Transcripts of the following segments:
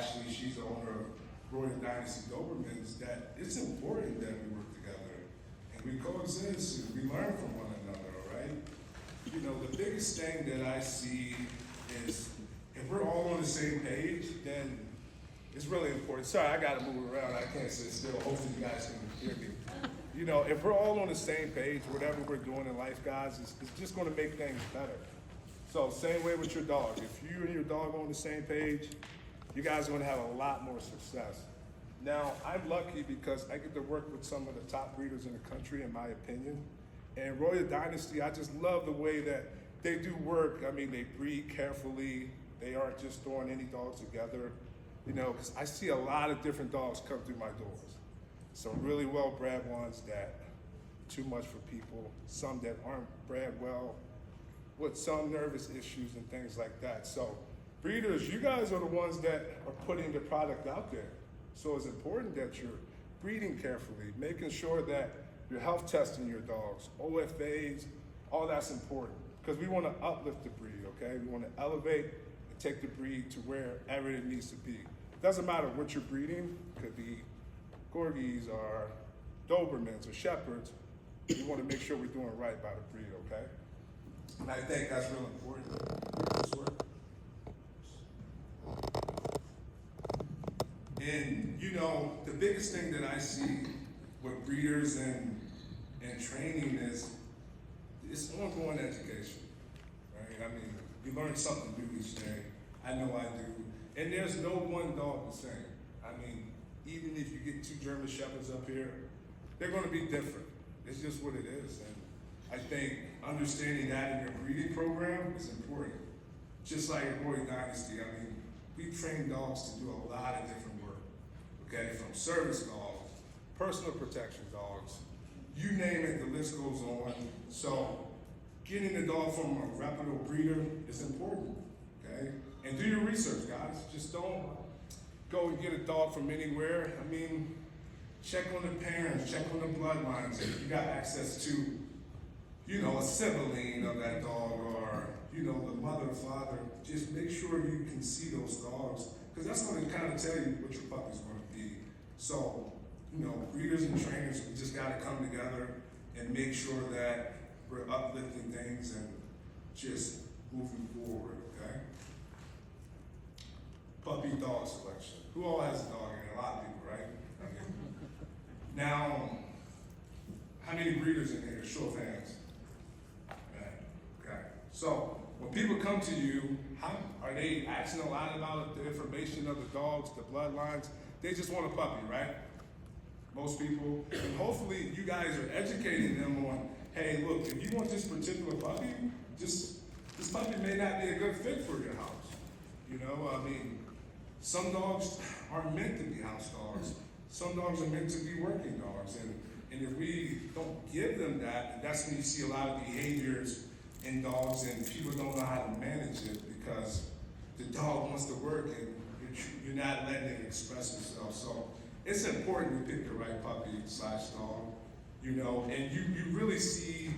Ashley, she's the owner of Royal Dynasty Dobermans, that it's important that we work together and we coexist and we learn from one another, all right? You know, the biggest thing that I see is if we're all on the same page, then it's really important. Sorry, I gotta move around. I can't sit still. Hopefully you guys can hear me. You know, if we're all on the same page, whatever we're doing in life, guys, it's just gonna make things better. So same way with your dog. If you and your dog are on the same page, you guys are gonna have a lot more success. Now, I'm lucky because I get to work with some of the top breeders in the country, in my opinion. And Royal Dynasty, I just love the way that they do work. I mean, they breed carefully. They aren't just throwing any dogs together. You know, because I see a lot of different dogs come through my doors. Some really well-bred ones that too much for people, some that aren't bred well, with some nervous issues and things like that. So breeders, you guys are the ones that are putting the product out there. So it's important that you're breeding carefully, making sure that you're health testing your dogs, OFAs, all that's important. Because we want to uplift the breed, okay? We want to elevate and take the breed to wherever it needs to be. It doesn't matter what you're breeding, it could be Corgis or Dobermans or Shepherds. We want to make sure we're doing right by the breed, okay? And I think that's real important. And you know, the biggest thing that I see with breeders and training is it's ongoing education, right? I mean, you learn something new each day. I know I do. And there's no one dog the same. I mean, even if you get two German Shepherds up here, they're gonna be different. It's just what it is. And I think understanding that in your breeding program is important. Just like at Royal Dynasty, I mean, we train dogs to do a lot of different work, okay? From service dogs, personal protection dogs, you name it, the list goes on. So getting the dog from a reputable breeder is important, okay? And do your research, guys. Just don't go and get a dog from anywhere. I mean, check on the parents, check on the bloodlines. If you got access to, you know, a sibling of that dog or, you know, the mother or father, just make sure you can see those dogs because that's going to kind of tell you what your puppy's going to be. So, you know, breeders and trainers, we just got to come together and make sure that we're uplifting things and just moving forward, okay? Puppy dog selection. Who all has a dog in here? A lot of people, right? Okay. Now, how many breeders in here? Show of hands. Okay. So, when people come to you, how are they asking a lot about the information of the dogs, the bloodlines? They just want a puppy, right? Most people. And hopefully you guys are educating them on, hey, look, if you want this particular puppy, this puppy may not be a good fit for your house. You know, I mean, some dogs aren't meant to be house dogs. Some dogs are meant to be working dogs. And if we don't give them that, that's when you see a lot of behaviors in dogs and people don't know how to manage it because the dog wants to work and you're not letting it express itself. So it's important to pick the right puppy/dog, you know, and you really see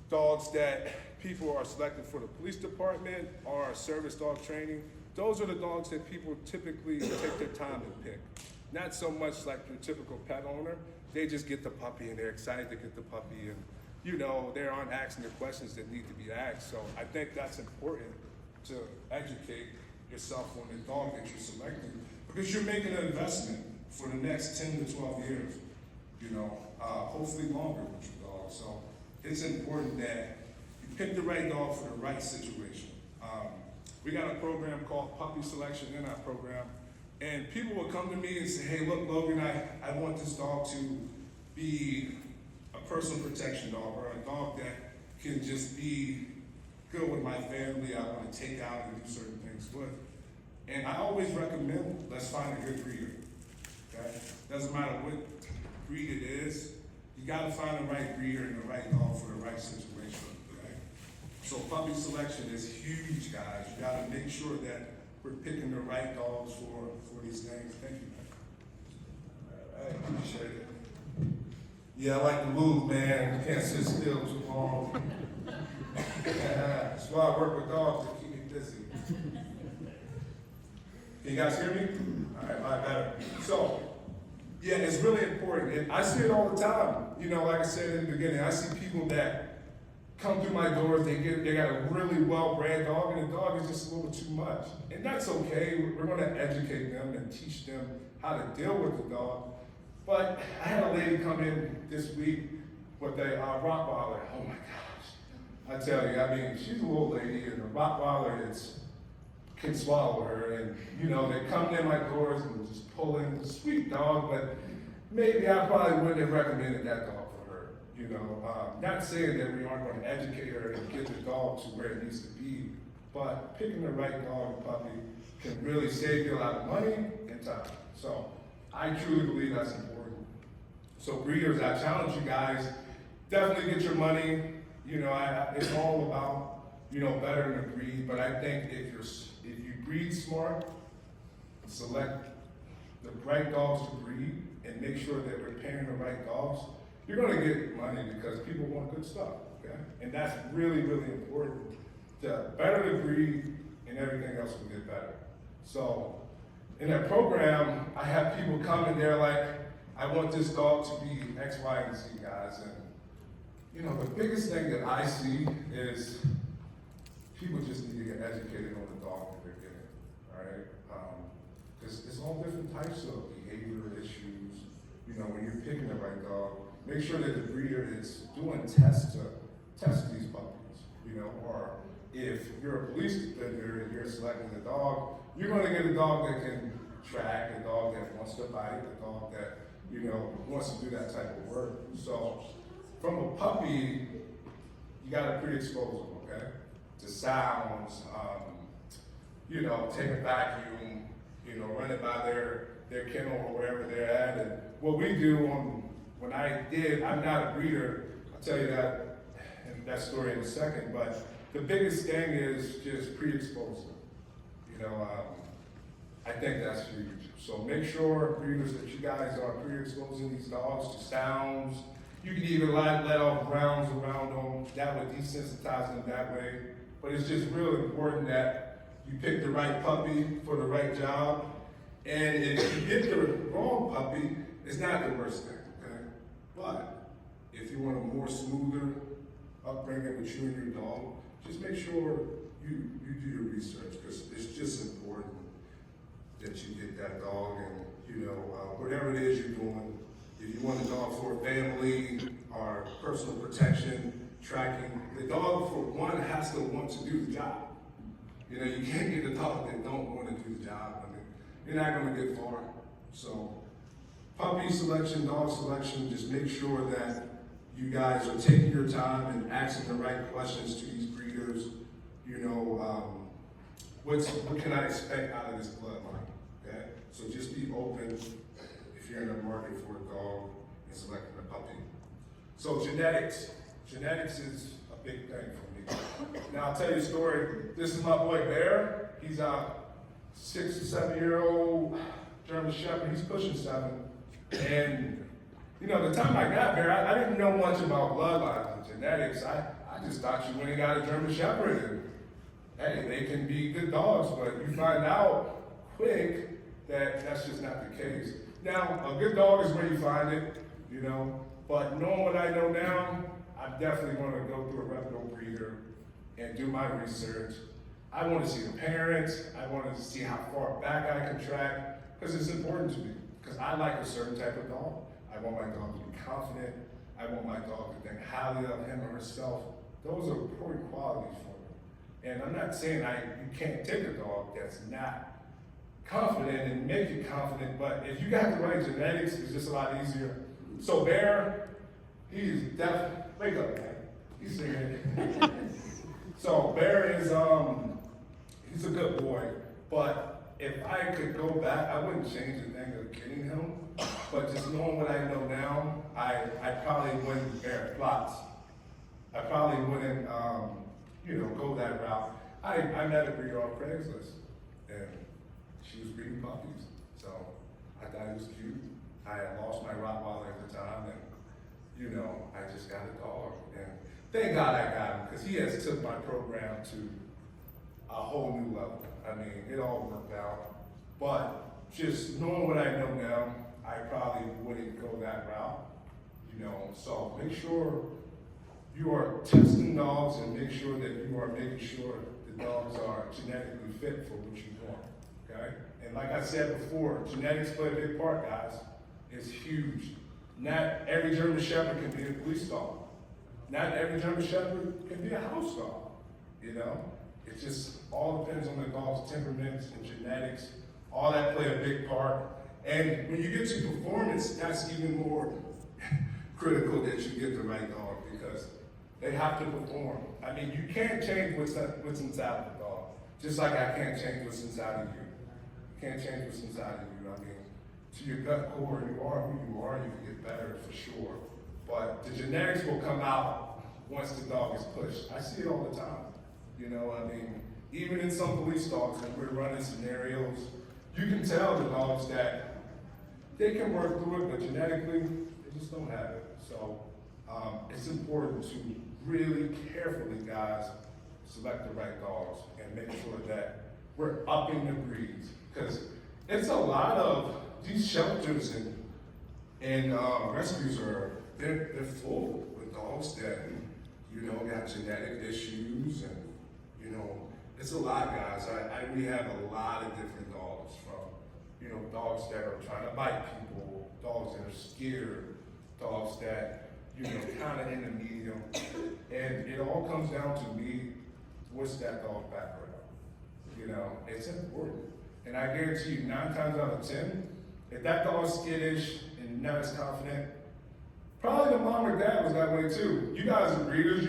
dogs that people are selecting for the police department or service dog training. Those are the dogs that people typically take their time to pick. Not so much like your typical pet owner. They just get the puppy and they're excited to get the puppy and, you know, they aren't asking the questions that need to be asked. So I think that's important to educate yourself on the dog that you're selecting because you're making an investment for the next 10 to 12 years, you know, hopefully longer with your dog. So it's important that you pick the right dog for the right situation. We got a program called Puppy Selection in our program, and people will come to me and say, hey, look, Logan, I want this dog to be a personal protection dog or a dog that can just be good with my family. I want to take out and do certain things with. And I always recommend, let's find a good breeder, okay? Doesn't matter what breed it is, you gotta find the right breeder and the right dog for the right situation, okay? So puppy selection is huge, guys. You gotta make sure that we're picking the right dogs for these things. Thank you, man. All right, appreciate it. Yeah, I like to move, man. You can't sit still too long. That's why I work with dogs to keep me busy. Can you guys hear me? All right, a lot better. So, yeah, it's really important. And I see it all the time. You know, like I said in the beginning, I see people that come through my doors, they got a really well-bred dog, and the dog is just a little too much. And that's okay. We're going to educate them and teach them how to deal with the dog. But I had a lady come in this week with a Rottweiler. Oh my gosh. I tell you, I mean, she's a little lady, and the Rottweiler can swallow her. And, you know, they come in my doors and just pull in the sweet dog, but maybe I probably wouldn't have recommended that dog for her. You know, not saying that we aren't going to educate her and get the dog to where it needs to be, but picking the right dog and puppy can really save you a lot of money and time. So I truly believe that's important. So breeders, I challenge you guys, definitely get your money. You know, it's all about, you know, bettering the breed, but I think if you breed smart, select the right dogs to breed, and make sure that we're pairing the right dogs, you're going to get money because people want good stuff, okay? And that's really, really important. To better the breed, and everything else will get better. So in that program, I have people come and they're like, I want this dog to be X, Y, and Z, guys. And, you know, the biggest thing that I see is people just need to get educated on the dog that they're getting, all right? Because it's all different types of behavioral issues. You know, when you're picking the right dog, make sure that the breeder is doing tests to test these puppies, you know, or if you're a police defender and you're selecting a dog, you're going to get a dog that can track, a dog that wants to bite, a dog that, you know, wants to do that type of work. So from a puppy, you got to pre-expose them, okay? To sounds, you know, take a vacuum, you know, run it by their kennel or wherever they're at. And what we do when I'm not a breeder, I'll tell you that story in a second, but the biggest thing is just pre-expose them. You know, I think that's huge. So make sure, breeders, that you guys are pre-exposing these dogs to sounds. You can even let off rounds around them. That would desensitize them that way. But it's just really important that you pick the right puppy for the right job. And if you get the wrong puppy, it's not the worst thing, okay? But if you want a more smoother upbringing with you and your dog, just make sure you do your research, because it's just important that you get that dog. And, you know, whatever it is you're doing, if you want a dog for a family or personal protection, tracking, the dog, for one, has to want to do the job. You know, you can't get a dog that don't want to do the job. I mean, you're not going to get far. So puppy selection, dog selection, just make sure that you guys are taking your time and asking the right questions to these breeders. You know, what can I expect out of this bloodline? Okay, so just be open if you're in the market for a dog and selecting a puppy. So genetics is a big thing for me. Now I'll tell you a story. This is my boy Bear. He's a 6 to 7 year old German Shepherd. He's pushing 7, and you know, the time I got Bear, I didn't know much about bloodlines and genetics. I just thought you went and got a German Shepherd, and hey, they can be good dogs, but you find out quick that that's just not the case. Now, a good dog is where you find it, you know, but knowing what I know now, I'm definitely going to go through a reputable breeder and do my research. I want to see the parents. I want to see how far back I can track, because it's important to me, because I like a certain type of dog. I want my dog to be confident. I want my dog to think highly of him or herself. Those are important qualities for me. And I'm not saying you can't take a dog that's not confident and make you confident, but if you got the right genetics, it's just a lot easier. So Bear, he's definitely, wake up, man. He's singing. So Bear is, he's a good boy, but if I could go back, I wouldn't change a thing of getting him, but just knowing what I know now, I probably wouldn't Bear plots. I probably wouldn't, go that route. I met a breeder on Craigslist, and she was breeding puppies, so I thought it was cute. I had lost my Rottweiler at the time, and I just got a dog, and thank God I got him, because he has took my program to a whole new level. I mean, it all worked out. But just knowing what I know now, I probably wouldn't go that route, you know. So make sure you are testing dogs and make sure that you are making sure the dogs are genetically fit for what you want, okay? And like I said before, genetics play a big part, guys. It's huge. Not every German Shepherd can be a police dog. Not every German Shepherd can be a house dog, you know? It just all depends on the dog's temperaments and genetics. All that play a big part. And when you get to performance, that's even more critical that you get the right dog because they have to perform. I mean, you can't change what's inside of the dog. Just like I can't change what's inside of you. You can't change what's inside of you. I mean, to your gut core, you are who you are, you can get better for sure. But the genetics will come out once the dog is pushed. I see it all the time. You know, I mean, even in some police dogs, when we're running scenarios, you can tell the dogs that they can work through it, but genetically, they just don't have it. So it's important to really carefully, guys, select the right dogs and make sure that we're upping the breeds. Because it's a lot of these shelters and rescues they're full with dogs that, you know, got genetic issues and, you know, it's a lot, guys. We have a lot of different dogs from, you know, dogs that are trying to bite people, dogs that are scared, dogs that, you know, kind of in the medium. And it all comes down to me, what's that dog background? You know, it's important. And I guarantee you 9 times out of 10, if that dog's skittish and not as confident, probably the mom or dad was that way too. You guys are breeders,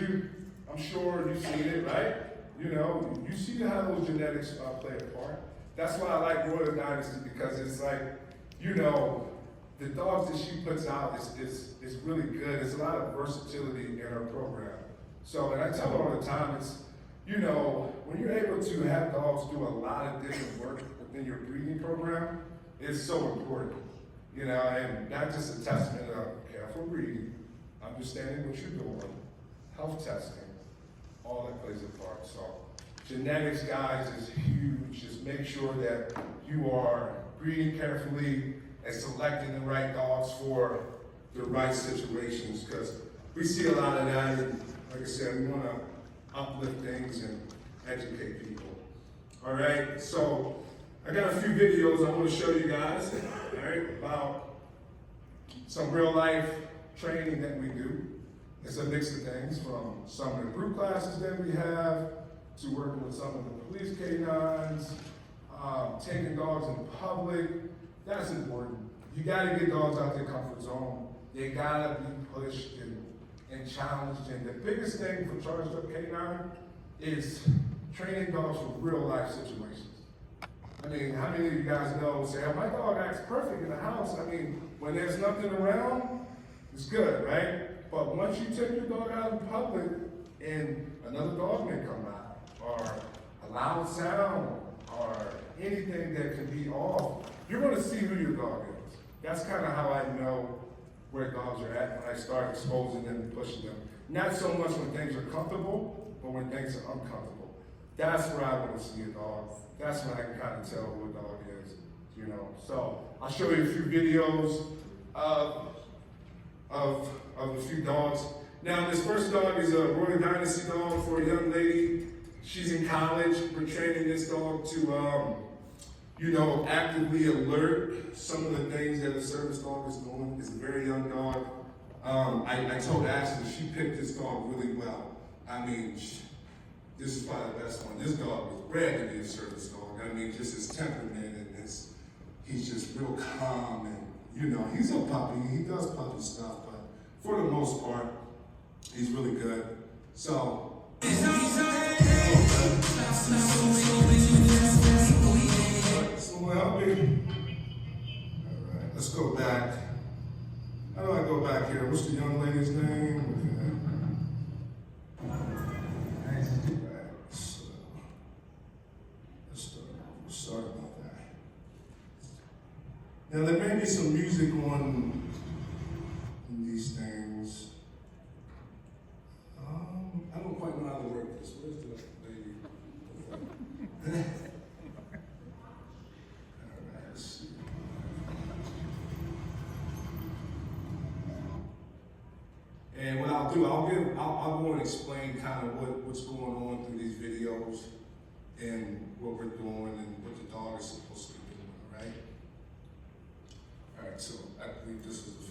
I'm sure you've seen it, right? You know, you see how those genetics play a part. That's why I like Royal Dynasty because it's like, you know, the dogs that she puts out is really good. It's a lot of versatility in her program. So, and I tell her all the time, it's, you know, when you're able to have dogs do a lot of different work within your breeding program, it's so important. You know, and not just a testament of careful breeding, understanding what you're doing, health testing, all that plays a part. So genetics, guys, is huge. Just make sure that you are breeding carefully and selecting the right dogs for the right situations because we see a lot of that. And like I said, we want to uplift things and educate people. All right, so I got a few videos I want to show you guys, all right, about some real life training that we do. It's a mix of things from some of the group classes that we have to working with some of the police canines, taking dogs in public. That's important. You gotta get dogs out their comfort zone. They gotta be pushed and challenged. And the biggest thing for charged up canine is training dogs for real life situations. I mean, how many of you guys know, say, oh, my dog acts perfect in the house. I mean, when there's nothing around, it's good, right? But once you take your dog out in public and another dog may come out, or a loud sound, or anything that can be off, you're gonna see who your dog is. That's kind of how I know where dogs are at when I start exposing them and pushing them. Not so much when things are comfortable, but when things are uncomfortable. That's where I want to see a dog. That's when I can kind of tell who a dog is, you know. So I'll show you a few videos of a few dogs. Now this first dog is a Royal Dynasty dog for a young lady. She's in college. We're training this dog to, you know, actively alert some of the things that a service dog is doing. It's a very young dog. I told Ashley she picked this dog really well. I mean, this is probably the best one. This dog was bred to be a service dog. I mean, just his temperament and he's just real calm and, you know, he's a puppy. He does puppy stuff, but for the most part, he's really good. So, someone help me? All right, let's go back. How do I go back here? What's the young lady's name? Sorry about that. Now there may be some music on in these things. I don't quite know how to work this. Where's the lady? All And what I'll do, I'll go and explain kind of what's going on through these videos and what we're doing and what the dog is supposed to be doing, all right? All right, so I believe this is the